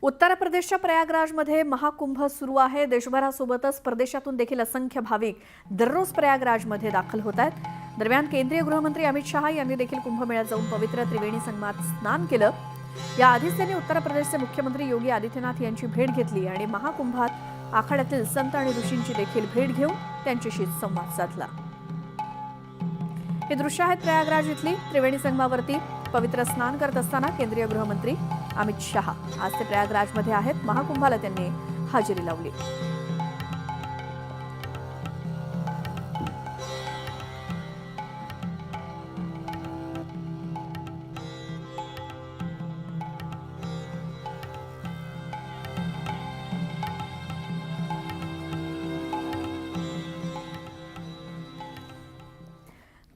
उत्तर प्रदेशच्या प्रयागराजमध्ये महाकुंभ सुरू आहे। देशभरासोबतच प्रदेशातून देखील असंख्य भाविक दररोज प्रयागराजमध्ये दाखल होत आहेत। दरम्यान केंद्रीय गृहमंत्री अमित शाह यांनी देखील कुंभमेळ्यात जाऊन पवित्र त्रिवेणी संगमात स्नान केलं। याआधीच त्यांनी उत्तर प्रदेशचे मुख्यमंत्री योगी आदित्यनाथ यांची भेट घेतली आणि महाकुंभात आखाड्यातील संत आणि ऋषींची देखील भेट घेऊन त्यांच्याशी संवाद साधला। हे दृश्य आहेत प्रयागराज इथली त्रिवेणी संगमावरती पवित्र स्नान करत असताना केंद्रीय गृहमंत्री अमित शाह आज ते प्रयागराजमध्ये आहेत। महाकुंभाला त्यांनी हजेरी लावली।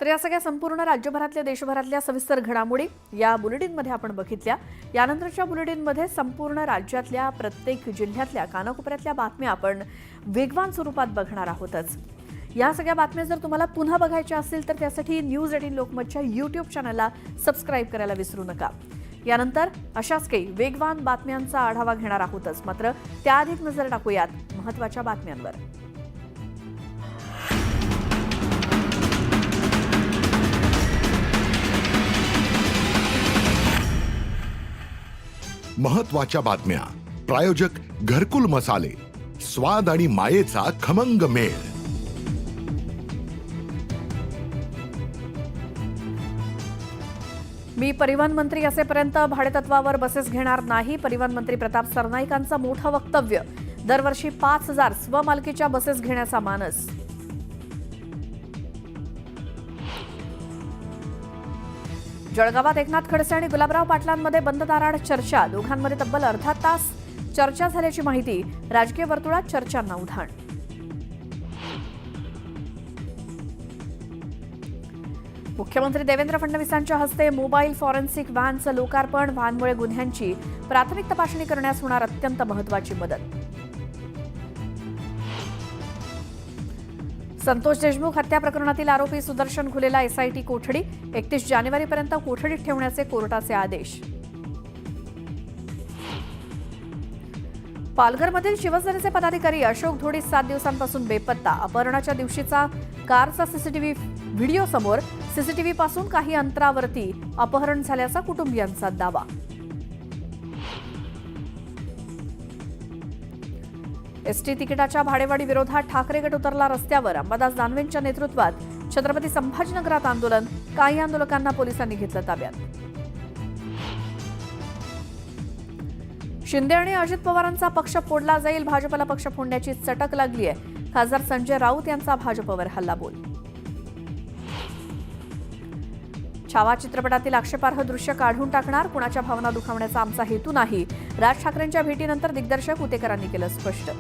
तर या सगळ्या संपूर्ण राज्यभरातल्या देशभरातल्या सविस्तर घडामोडी या बुलेटिनमध्ये आपण बघितल्या। यानंतरच्या बुलेटिनमध्ये संपूर्ण राज्यातल्या प्रत्येक जिल्ह्यातल्या कानाकोपऱ्यातल्या बातम्या आपण वेगवान स्वरूपात बघणार आहोतच। या सगळ्या बातम्या जर तुम्हाला पुन्हा बघायच्या असतील तर त्यासाठी न्यूज 18 लोकमतच्या YouTube चॅनलला सबस्क्राइब करायला विसरू नका। यानंतर अशाच काही वेगवान बातम्यांचा आढावा घेणार आहोतच, मात्र त्याआधी नजर टाकूयात महत्त्वाच्या बातम्यांवर। महत्त्वाच्या बातम्या। प्रायोजक घरकुल मसाले, स्वाद आणि मायेचा खमंग मेळ। मी परिवहन मंत्री असेपर्यंत भाडेतत्वावर बसेस घेणार नाही। परिवहन मंत्री प्रताप सरनाईकांचं मोठं वक्तव्य। दरवर्षी 5000 स्वमालकीच्या बसेस घेण्याचा मानस। जळगावात एकनाथ खडसे आणि गुलाबराव पाटलांमध्ये बंद दाराआड चर्चा। दोघांमध्ये तब्बल अर्धा तास चर्चा झाल्याची माहिती। राजकीय वर्तुळात चर्चांना उधाण। मुख्यमंत्री देवेंद्र फडणवीसांच्या हस्ते मोबाईल फॉरेन्सिक व्हॅनचं लोकार्पण। व्हॅनमुळे गुन्ह्यांची प्राथमिक तपासणी करण्यास होणार अत्यंत महत्त्वाची मदत। संतोष देशमुख हत्या प्रकरणातील आरोपी सुदर्शन घुलेला एसआयटी कोठडी। 31 जानेवारीपर्यंत कोठडीत ठेवण्याचे कोर्टाचे आदेश। पालघरमधील शिवसेनेचे पदाधिकारी अशोक धोडी 7 दिवसांपासून बेपत्ता। अपहरणाच्या दिवशीचा कारचा सीसीटीव्ही व्हिडिओ समोर। सीसीटीव्ही पासून काही अंतरावरती अपहरण झाल्याचा कुटुंबियांचा दावा। एसटी तिकिटाच्या भाडेवाढी विरोधात ठाकरे गट उतरला रस्त्यावर। अंबादास दानवेंच्या नेतृत्वात छत्रपती संभाजीनगरात आंदोलन। काही आंदोलकांना पोलिसांनी घेतलं ताब्यात। शिंदे आणि अजित पवारांचा पक्ष फोडला जाईल। भाजपला पक्ष फोडण्याची चटक लागली आहे। खासदार संजय राऊत यांचा भाजपवर हल्लाबोल। छावा चित्रपटातील आक्षेपार्ह दृश्य काढून टाकणार। कुणाच्या भावना दुखावण्याचा आमचा हेतू नाही। राज ठाकरेंच्या भेटीनंतर दिग्दर्शक उतेकरांनी केलं स्पष्ट।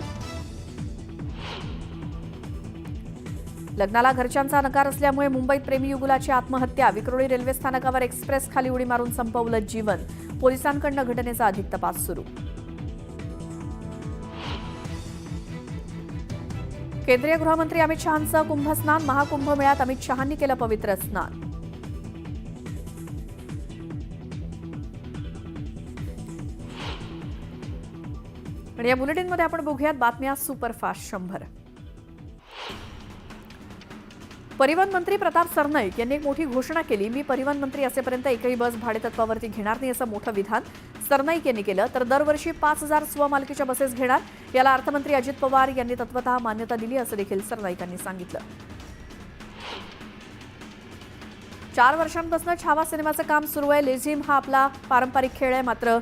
लग्नाला घरच्यांचा नकार असल्यामुळे मुंबईत प्रेमी युगुलाची आत्महत्या। विक्रोळी रेल्वे स्थानकावर एक्सप्रेस खाली उडी मारून संपवलं जीवन। पोलिसांकडून घटनेचा अधिक तपास सुरू। केंद्रीय गृहमंत्री अमित शहांचं कुंभस्नान। महाकुंभ मेळ्यात अमित शहांनी केलं पवित्र स्नान। आणि या बुलेटिनमध्ये आपण बघूयात बातम्या सुपरफास्ट 100। परिवहन मंत्री प्रताप सरनाईक यांनी एक मोठी घोषणा केली। मी परिवहन मंत्री असेपर्यंत एकही बस भाडेतत्वावरती घेणार नाही असं मोठं विधान सरनाईक यांनी केलं। तर दरवर्षी 5000 स्वमालकीच्या बसेस घेणार। याला अर्थमंत्री अजित पवार यांनी तत्वतः मान्यता दिली असं देखील सरनाईकांनी सांगितलं। 4 वर्षांपासून छावा सिनेमाचं काम सुरू आहे। लेझिम हा आपला पारंपरिक खेळ आहे, मात्र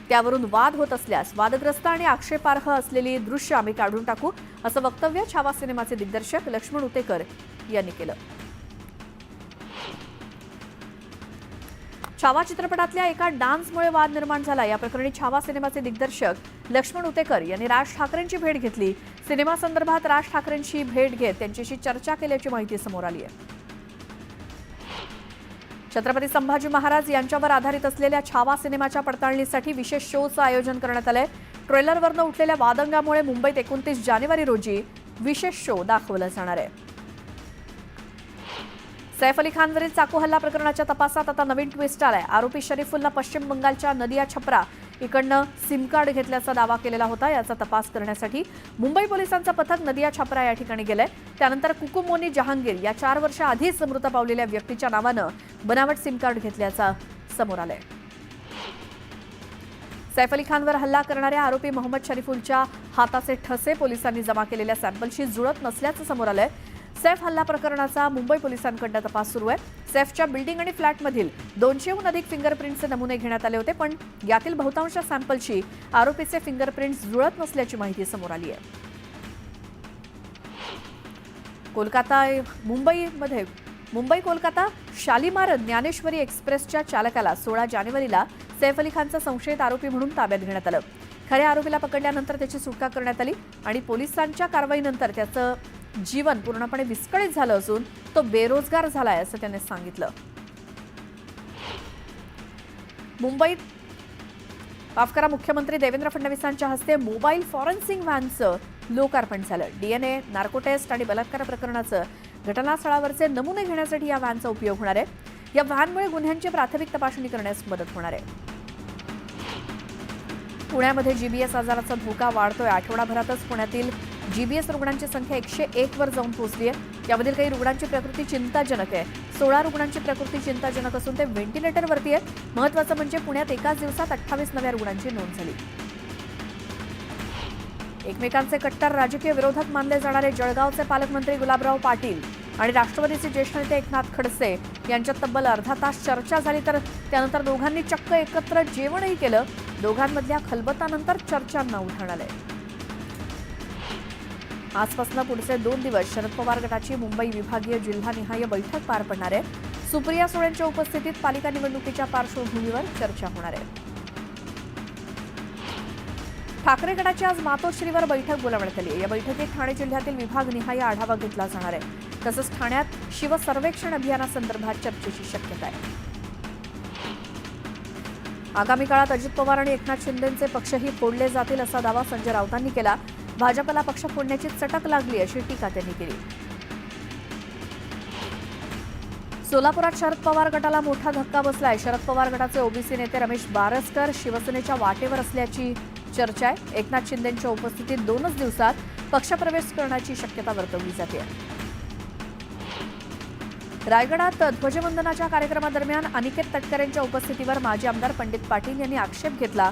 त्यावरून वाद होत असल्यास वादग्रस्त आणि आक्षेपार्ह असलेली दृश्य आम्ही काढून टाकू असं वक्तव्य छावा सिनेमाचे दिग्दर्शक लक्ष्मण उतेकर यांनी केलं। छावा चित्रपटातल्या एका डान्समुळे वाद निर्माण झाला। या प्रकरणी छावा सिनेमाचे दिग्दर्शक लक्ष्मण उतेकर यांनी राज ठाकरेंची भेट घेतली। सिनेमा संदर्भात राज ठाकरेंची भेट घेत त्यांच्याशी चर्चा केल्याची माहिती समोर आली आहे। छत्रपती संभाजी महाराज यांच्यावर आधारित असलेल्या छावा सिनेमाच्या पडताळणीसाठी विशेष शोचं आयोजन करण्यात आलंय। ट्रेलरवरनं उठलेल्या वादंगामुळे मुंबईत 29 जानेवारी रोजी विशेष शो दाखवला जाणार आहे। सैफ अली खानवरील चाकू हल्ला प्रकरणाच्या तपासात आता नवीन ट्विस्ट आलाय. आरोपी शरीफुलला पश्चिम बंगालच्या नदिया छपरा इकडनं सिम कार्ड घेतल्याचा दावा केलेला होता. याचा तपास करण्यासाठी मुंबई पोलिसांचं पथक नदिया छपरा या ठिकाणी गेलंय. त्यानंतर कुकुमोनी जहांगीर या 4 वर्षाआधीच मृत पावलेल्या व्यक्तीच्या नावानं बनावट सिम कार्ड घेतल्याचा समोर आलंय. सैफ अली खानवर हल्ला करणाऱ्या आरोपी मोहम्मद शरीफुलच्या हाताचे ठसे पोलिसांनी जमा केलेल्या सॅम्पलशी जुळत नसल्याचं समोर आलंय. सैफ हल्ला प्रकरणाचा मुंबई पोलिसांकडून तपास सुरू आहे. सैफच्या बिल्डिंग आणि फ्लॅटमधील 200हून अधिक फिंगरप्रिंटचे नमुने घेण्यात आले होते, पण यातील बहुतांश सॅम्पलशी आरोपीचे फिंगरप्रिंट्स जुळत नसल्याची माहिती समोर आली आहे. मुंबई कोलकाता शालिमार ज्ञानेश्वरी एक्सप्रेसच्या चालकाला 16 जानेवारीला सैफ अली खानचा संशयित आरोपी म्हणून ताब्यात घेण्यात आलं. खऱ्या आरोपीला पकडल्यानंतर त्याची सुटका करण्यात आली आणि पोलिसांच्या कारवाईनंतर त्याचं जीवन पूर्णपणे विस्कळीत झालं असून तो बेरोजगार झालाय असं त्याने सांगितलं. मुख्यमंत्री देवेंद्र फडणवीसांच्या हस्ते मोबाईल फॉरेन्सिक व्हॅनचं लोकार्पण झालं. डीएनए, नार्को टेस्ट आणि बलात्कार प्रकरणाचं घटनास्थळावरचे नमुने घेण्यासाठी या व्हॅनचा उपयोग होणार आहे. या व्हॅनमुळे गुन्ह्यांची प्राथमिक तपासणी करण्यास मदत होणार आहे. पुण्यामध्ये जीबीएस आजाराचा धोका वाढतोय. आठवडाभरातच पुण्यातील जीबीएस रुग्णांची संख्या 101 वर जाऊन पोहोचली आहे. यामधील काही रुग्णांची प्रकृती चिंताजनक आहे. 16 रुग्णांची प्रकृती चिंताजनक असून ते व्हेंटिलेटरवरती आहेत. महत्त्वाचं म्हणजे पुण्यात एकाच दिवसात 28 नव्या रुग्णांची नोंद झाली. एकमेकांचे कट्टर राजकीय विरोधक मानले जाणारे जळगावचे पालकमंत्री गुलाबराव पाटील आणि राष्ट्रवादीचे ज्येष्ठ नेते एकनाथ खडसे यांच्यात तब्बल अर्धा तास चर्चा झाली, तर त्यानंतर दोघांनी चक्क एकत्र जेवणही केलं. दोघांमधल्या खलबतानंतर चर्चांना उधाण आलंय. आजपासून पुढचे 2 दिवस शरद पवार गटाची मुंबई विभागीय जिल्हानिहाय बैठक पार पडणार आहे. सुप्रिया सुळेंच्या उपस्थितीत पालिका निवडणुकीच्या पार्श्वभूमीवर चर्चा होणार आहे. ठाकरे गटाची आज मातोश्रीवर बैठक बोलावण्यात आली आहे. या बैठकीत ठाणे जिल्ह्यातील विभागनिहाय आढावा घेतला जाणार आहे. तसंच ठाण्यात शिवसर्वेक्षण अभियानासंदर्भात चर्चेची शक्यता आहे. आगामी काळात अजित पवार आणि एकनाथ शिंदेचे पक्षही फोडले जातील असा दावा संजय राऊतांनी केला. भाजपला पक्ष फोडण्याची चटक लागली अशी टीका त्यांनी केली. सोलापुरात शरद पवार गटाला मोठा धक्का बसलाय. शरद पवार गटाचे ओबीसी नेते रमेश बारसकर शिवसेनेच्या वाटेवर असल्याची चर्चा आहे. एकनाथ शिंदेच्या उपस्थितीत 2च दिवसात पक्षप्रवेश करण्याची शक्यता वर्तवली जाते. रायगडात ध्वजवंदनाच्या कार्यक्रमादरम्यान अनिकेत तटकरेंच्या उपस्थितीवर माजी आमदार पंडित पाटील यांनी आक्षेप घेतला.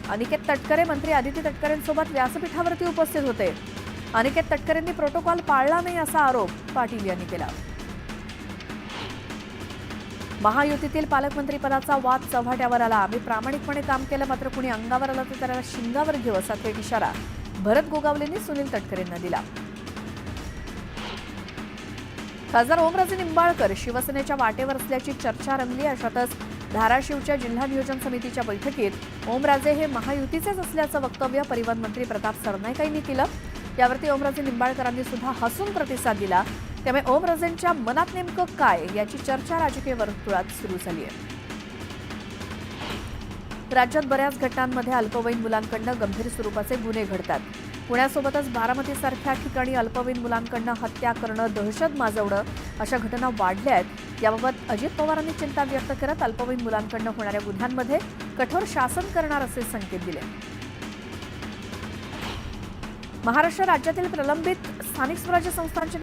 अनिकेत तटकरे मंत्री आदिती तटकरेंसोबत व्यासपीठावरती उपस्थित होते. अनिकेत तटकरेंनी प्रोटोकॉल पाळला नाही असा आरोप पाटील यांनी केला. महायुतीतील पालकमंत्रीपदाचा वाद चव्हाट्यावर आला. आम्ही प्रामाणिकपणे काम केलं, मात्र कुणी अंगावर आलं तर त्याला शिंगावर घेऊ असा थेट इशारा भरत गोगावलेंनी सुनील तटकरेंना दिला. खासदार ओमराजे निंबाळकर शिवसेनेच्या वाटेवर असल्याची चर्चा रंगली. अशातच धाराशिवच्या जिल्हा नियोजन समितीच्या बैठकीत ओमराजे हे महायुतीचेच असल्याचं वक्तव्य परिवहन मंत्री प्रताप सरनाईक यांनी केलं. यावरती ओमराजे निंबाळकरांनी सुद्धा हसून प्रतिसाद दिला. त्यामुळे ओमराजेंच्या मनात नेमकं काय याची चर्चा राजकीय वर्तुळात सुरू झाली आहे. राज्यात बऱ्याच घटनांमध्ये अल्पवयीन मुलांकडून गंभीर स्वरूपाचे गुन्हे घडतात. पुण्यासोबतच बारामतीसारख्या ठिकाणी अल्पवयीन मुलांकडून हत्या करणं, दहशत माजवणं अशा घटना वाढल्या आहेत. याबाबत अजित पवारांनी चिंता व्यक्त करत अल्पवयीन मुलांकडून होणाऱ्या गुन्ह्यांमध्ये कठोर शासन करणार असे संकेत दिले. महाराष्ट्र राज्यातील प्रलंबित स्थानिक स्वराज्य संस्थांची